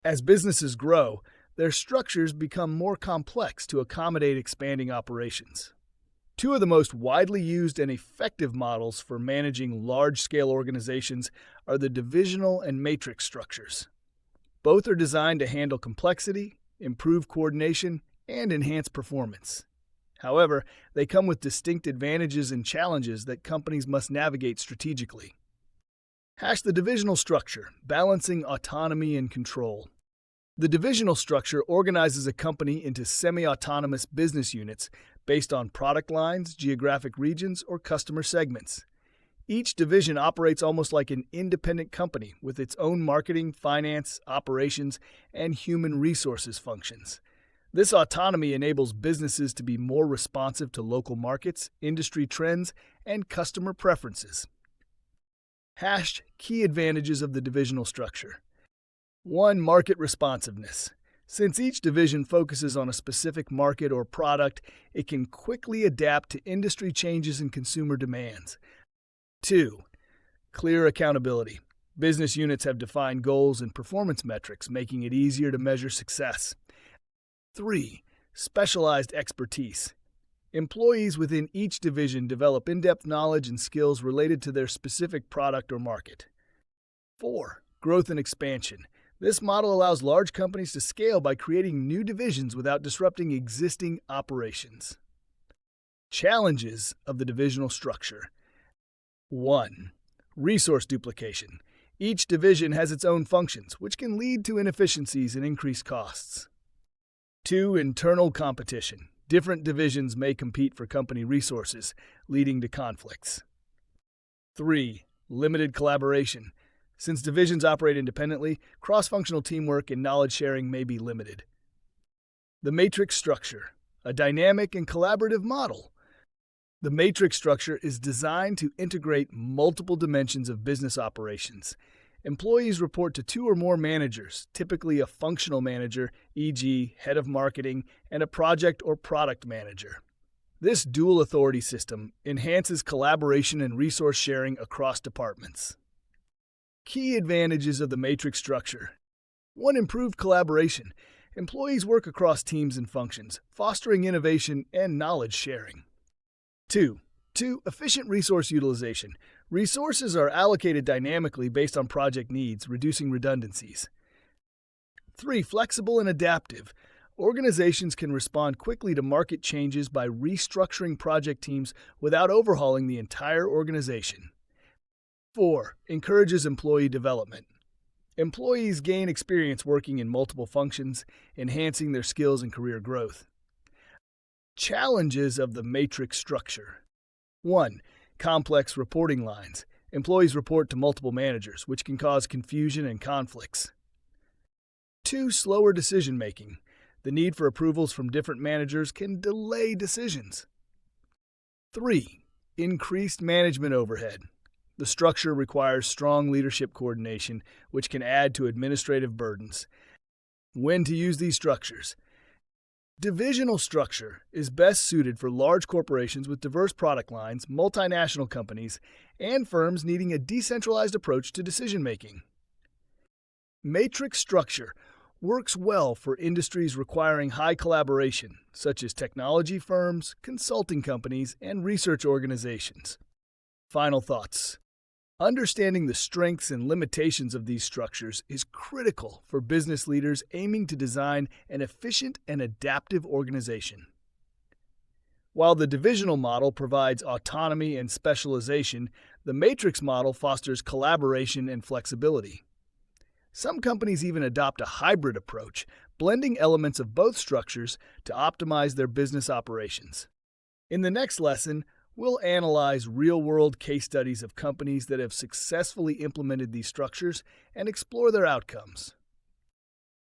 As businesses grow, their structures become more complex to accommodate expanding operations. Two of the most widely used and effective models for managing large-scale organizations are the divisional and matrix structures. Both are designed to handle complexity, improve coordination, and enhance performance. However, they come with distinct advantages and challenges that companies must navigate strategically. The divisional structure, balancing autonomy and control. The divisional structure organizes a company into semi-autonomous business units based on product lines, geographic regions, or customer segments. Each division operates almost like an independent company with its own marketing, finance, operations, and human resources functions. This autonomy enables businesses to be more responsive to local markets, industry trends, and customer preferences. Key advantages of the divisional structure. 1. Market responsiveness. Since each division focuses on a specific market or product, it can quickly adapt to industry changes and consumer demands. 2. Clear accountability. Business units have defined goals and performance metrics, making it easier to measure success. 3. Specialized expertise. Employees within each division develop in-depth knowledge and skills related to their specific product or market. 4. Growth and expansion. This model allows large companies to scale by creating new divisions without disrupting existing operations. Challenges of the divisional structure. 1. Resource duplication. Each division has its own functions, which can lead to inefficiencies and increased costs. 2. Internal competition. Different divisions may compete for company resources, leading to conflicts. 3. Limited collaboration. Since divisions operate independently, cross-functional teamwork and knowledge sharing may be limited. The matrix structure, a dynamic and collaborative model. The matrix structure is designed to integrate multiple dimensions of business operations. Employees report to 2 or more managers, typically a functional manager, e.g., head of marketing, and a project or product manager. This dual authority system enhances collaboration and resource sharing across departments. Key advantages of the matrix structure. 1. Improved collaboration. Employees work across teams and functions, fostering innovation and knowledge sharing. 2. Efficient resource utilization. Resources are allocated dynamically based on project needs, reducing redundancies. 3. Flexible and adaptive. Organizations can respond quickly to market changes by restructuring project teams without overhauling the entire organization. 4. Encourages employee development. Employees gain experience working in multiple functions, enhancing their skills and career growth. Challenges of the matrix structure. 1. Complex reporting lines. Employees report to multiple managers, which can cause confusion and conflicts. 2. Slower decision-making. The need for approvals from different managers can delay decisions. 3. Increased management overhead. The structure requires strong leadership coordination, which can add to administrative burdens. When to use these structures. Divisional structure is best suited for large corporations with diverse product lines, multinational companies, and firms needing a decentralized approach to decision-making. Matrix structure works well for industries requiring high collaboration, such as technology firms, consulting companies, and research organizations. Final thoughts. Understanding the strengths and limitations of these structures is critical for business leaders aiming to design an efficient and adaptive organization. While the divisional model provides autonomy and specialization, the matrix model fosters collaboration and flexibility. Some companies even adopt a hybrid approach, blending elements of both structures to optimize their business operations. In the next lesson, we'll analyze real-world case studies of companies that have successfully implemented these structures and explore their outcomes.